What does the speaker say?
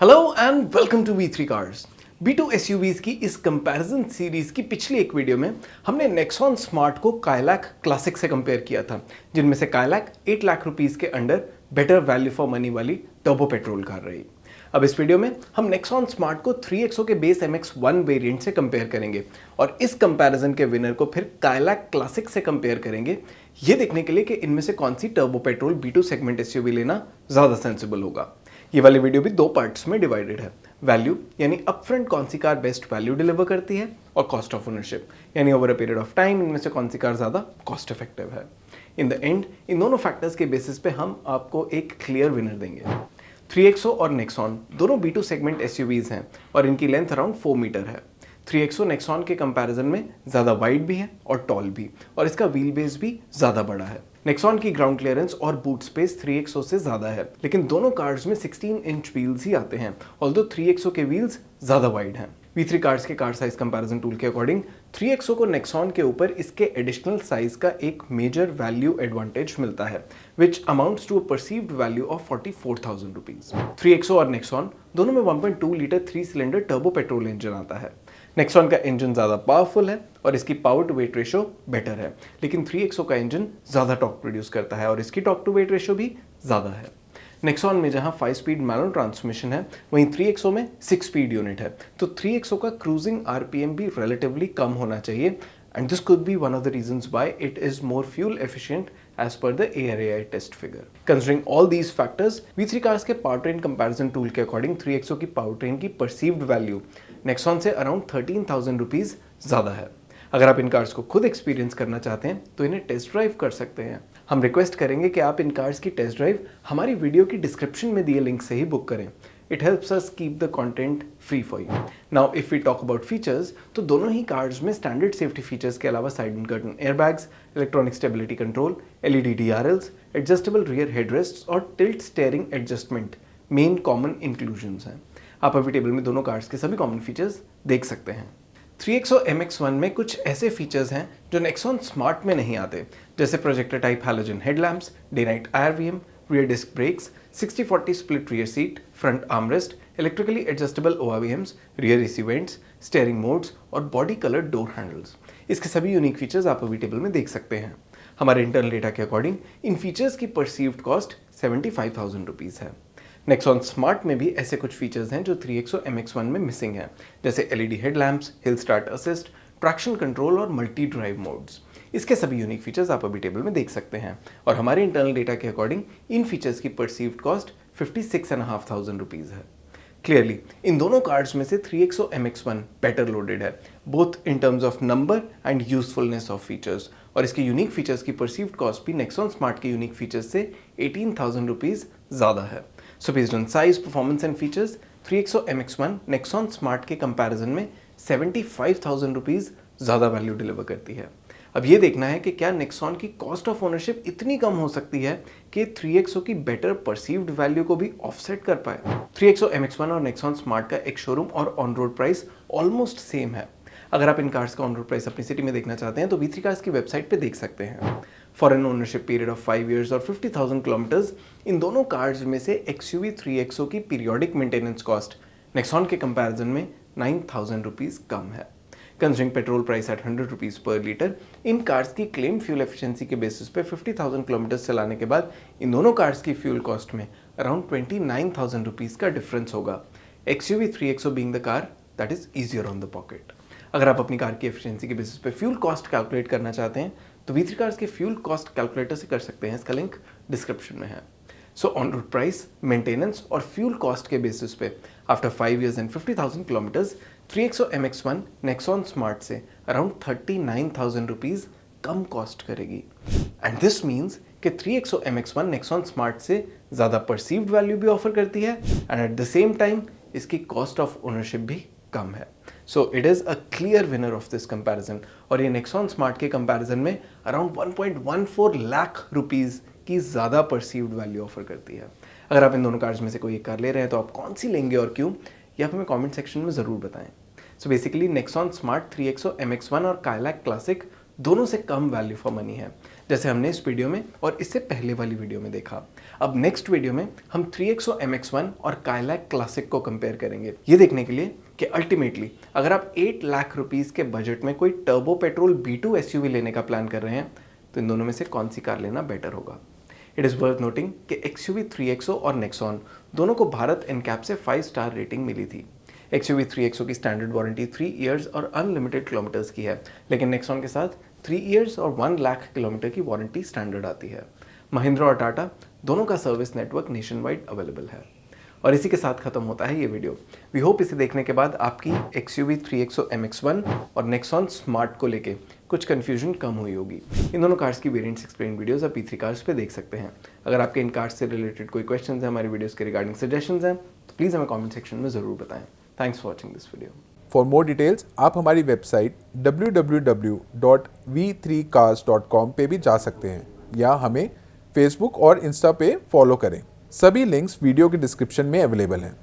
Hello and welcome to V3 cars. B2 SUVs की इस comparison series की पिछली एक वीडियो में हमने नेक्सॉन स्मार्ट को काइलैक क्लासिक से कंपेयर किया था, जिनमें से काइलैक 8 लाख रुपीस के under better value for money वाली टर्बो पेट्रोल कार रही। अब इस वीडियो में हम नेक्सॉन स्मार्ट को 3XO के बेस MX-1 वेरिएंट से कंपेयर करेंगे और इस कंपैरिजन के विनर को फिर काइलैक क्लासिक से कंपेयर करेंगे, ये देखने के लिए कि इनमें से कौन सी turbo petrol B2 segment SUV लेना ज़्यादा सेंसिबल होगा। ये वाली वीडियो भी दो पार्ट्स में डिवाइडेड है। वैल्यू यानी अपफ्रंट कौन सी कार बेस्ट वैल्यू डिलीवर करती है, और कॉस्ट ऑफ ओनरशिप यानी over a period of time इनमें से कौन सी कार ज़्यादा कॉस्ट इफेक्टिव है। इन द एंड इन दोनों फैक्टर्स के बेसिस पे हम आपको एक क्लियर विनर देंगे। 3XO और नेक्सॉन दोनों B2 सेगमेंट SUVs हैं और इनकी लेंथ अराउंड 4 मीटर है। 3XO नेक्सॉन के कंपैरिजन में ज़्यादा वाइड भी है और टॉल भी, और इसका व्हील बेस भी ज़्यादा बड़ा है। नेक्सॉन की ग्राउंड क्लियरेंस और बूट स्पेस 3XO से ज़्यादा है, लेकिन दोनों कार्स में 16 इंच व्हील्स ही आते हैं, ऑल्दो 3XO के व्हील्स ज़्यादा वाइड हैं। V3 कार्स के कार साइज कंपैरिजन टूल के अकॉर्डिंग 3XO को नेक्सॉन के ऊपर इसके एडिशनल साइज का एक मेजर वैल्यू एडवांटेज मिलता है, which amounts to a perceived value of 44,000 rupees. 3XO और नेक्सॉन दोनों में 1.2 litre 3 cylinder turbo petrol engine आता है। नेक्सॉन का इंजन ज़्यादा पावरफुल है और इसकी power to weight ratio better है, लेकिन 3XO का इंजन ज़्यादा टॉर्क प्रोड्यूस करता है और इसकी टॉर्क टू वेट रेशो भी ज़्यादा है। नेक्सॉन में जहां 5 स्पीड मैनुअल ट्रांसमिशन है, वहीं 3XO में 6 स्पीड यूनिट है, तो 3XO का क्रूजिंग RPM भी रिलेटिवली कम होना चाहिए, and this could be one of the reasons why it is more fuel efficient as per the ARAI test figure. Considering all these factors, V3 cars के powertrain comparison tool के according 3XO की powertrain की perceived value Nexon से around 13,000 rupees ज़्यादा है। अगर आप इन cars को खुद एक्सपीरियंस करना चाहते हैं तो इन्हें टेस्ट ड्राइव कर सकते हैं। हम रिक्वेस्ट करेंगे कि आप इन कार्स की टेस्ट ड्राइव हमारी वीडियो की डिस्क्रिप्शन में दिए लिंक से ही बुक करें। It helps us keep the content free for you. Now, if we talk about features, तो दोनों ही कार्स में स्टैंडर्ड सेफ्टी फीचर्स के अलावा side curtain airbags, electronic stability control, LED DRLs, adjustable rear headrest और tilt steering adjustment main common inclusions हैं। आप अभी टेबल में दोनों कार्स के सभी कॉमन फीचर्स देख सकते हैं। 3XO MX-1 में कुछ ऐसे फीचर्स हैं जो नेक्सॉन स्मार्ट में नहीं आते, जैसे projector type halogen headlamps, day night IRVM, rear disc brakes, 60-40 split rear seat, front armrest, electrically adjustable ORVMs, rear AC vents, steering modes और body colored door handles। इसके सभी यूनिक फीचर्स आप अभी table में देख सकते हैं। हमारे इंटरनल डेटा के अकॉर्डिंग इन फीचर्स की परसीव्ड कॉस्ट 75,000 रुपीज़ है। नेक्सॉन स्मार्ट में भी ऐसे कुछ फीचर्स हैं जो 3XO MX-1 में मिसिंग हैं, जैसे LED headlamps, hill start assist, traction control और मल्टी ड्राइव मोड्स। इसके सभी यूनिक फीचर्स आप अभी टेबल में देख सकते हैं, और हमारे इंटरनल डेटा के अकॉर्डिंग इन फीचर्स की परसीव्ड कॉस्ट 56,500 रुपीज़ है। क्लियरली इन दोनों कार्स में से 3XO MX-1 बेटर लोडेड है, both in terms of number and usefulness of features, और इसके यूनिक फीचर्स की परसीव्ड कॉस्ट भी नेक्सॉन स्मार्ट के यूनिक फीचर्स से 18,000 रुपीज़ ज़्यादा है। So based on size, performance and features, 3XO MX-1 Nexon smart के कंपैरिजन में 75,000 रुपीज़ ज़्यादा वैल्यू डिलीवर करती है। अब ये देखना है कि क्या नेक्सॉन की कॉस्ट ऑफ ओनरशिप इतनी कम हो सकती है कि 3XO की बेटर परसीव्ड वैल्यू को भी ऑफसेट कर पाए। 3XO MX-1 और नेक्सॉन स्मार्ट का एक शोरूम और on road price almost same है। अगर आप इन कार्स का ऑन रोड प्राइस अपनी सिटी में देखना चाहते हैं तो V3 कार्स की वेबसाइट पे देख सकते हैं। For an ownership period of 5 years और 50,000 किलोमीटर्स, इन दोनों कार्स में से XUV 3XO की पीरियोडिक मेंटेनेंस कॉस्ट नेक्सॉन के कंपैरिजन में 9,000 रुपीज़ कम है। Considering petrol price at 100 rupees per litre, इन कार्स की क्लेम फ्यूल एफिशिएंसी के बेसिस पे 50,000 किलोमीटर्स चलाने के बाद इन दोनों कार्स की फ्यूल कॉस्ट में अराउंड 29,000 रुपीज़ का डिफरेंस होगा। XUV 3XO being the car that is easier on the pocket. अगर आप अपनी कार की एफिशिएंसी के बेसिस पे फ्यूल कॉस्ट कैलकुलेट करना चाहते हैं तो V3 कार्स के फ्यूल कॉस्ट कैलकुलेटर से कर सकते हैं, इसका लिंक डिस्क्रिप्शन में है। So on road price, maintenance और फ्यूल कॉस्ट के बेसिस पे after 5 years and 50,000 kilometres 3XO MX-1 Nexon smart से अराउंड 39,000 रुपीज़ कम कॉस्ट करेगी, एंड दिस मीन्स कि 3XO MX-1 नेक्सॉन स्मार्ट से ज़्यादा परसीव्ड वैल्यू भी ऑफर करती है, and at the same time इसकी कॉस्ट ऑफ ओनरशिप भी कम है। So it is a clear winner of this comparison, और ये नेक्सॉन स्मार्ट के कंपैरिजन में अराउंड 1.14 लाख रुपीज़ की ज़्यादा परसीव्ड वैल्यू ऑफर करती है। अगर आप इन दोनों कार्स में से कोई एक कार ले रहे हैं तो आप कौन सी लेंगे और क्यों, ये आप हमें कमेंट सेक्शन में ज़रूर बताएं। So basically Nexon smart, 3XO MX-1 और काइलैक क्लासिक दोनों से कम वैल्यू फॉर मनी है, जैसे हमने इस वीडियो में और इससे पहले वाली वीडियो में देखा। अब नेक्स्ट वीडियो में हम 3XO MX1 और काइलैक क्लासिक को कंपेयर करेंगे, ये देखने के लिए कि अल्टीमेटली अगर आप 8 लाख रुपीस के बजट में कोई टर्बो पेट्रोल B2 SUV लेने का प्लान कर रहे हैं तो इन दोनों में से कौन सी कार लेना बेटर होगा। इट इज़ वर्थ नोटिंग कि XUV 3XO और नेक्सॉन दोनों को भारत NCAP से 5 स्टार रेटिंग मिली थी। XUV 3XO की स्टैंडर्ड वारंटी 3 इयर्स और अनलिमिटेड किलोमीटर्स की है, लेकिन नेक्सॉन के साथ 3 इयर्स और 1 लाख किलोमीटर की वारंटी स्टैंडर्ड आती है। महिंद्रा और टाटा दोनों का service network nation wide available है। और इसी के साथ खत्म होता है ये वीडियो। वी होप इसे देखने के बाद आपकी XUV 3XO MX1 और नेक्सॉन स्मार्ट को लेके कुछ कंफ्यूजन कम हुई होगी। इन दोनों कार्स की वेरिएंट्स एक्सप्लेन वीडियोस आप P3 कार्स पे देख सकते हैं। अगर आपके इन कार्स से रिलेटेड कोई क्वेश्चंस हैं, हमारी वीडियोस के रिगार्डिंग सजेशंस हैं, तो प्लीज़ हमें कमेंट सेक्शन में ज़रूर बताएं। Thanks for watching this video. For more details आप हमारी वेबसाइट www.v3cars.com पे भी जा सकते हैं या हमें फेसबुक और इंस्टा पे फॉलो करें। सभी लिंक्स वीडियो के डिस्क्रिप्शन में अवेलेबल हैं।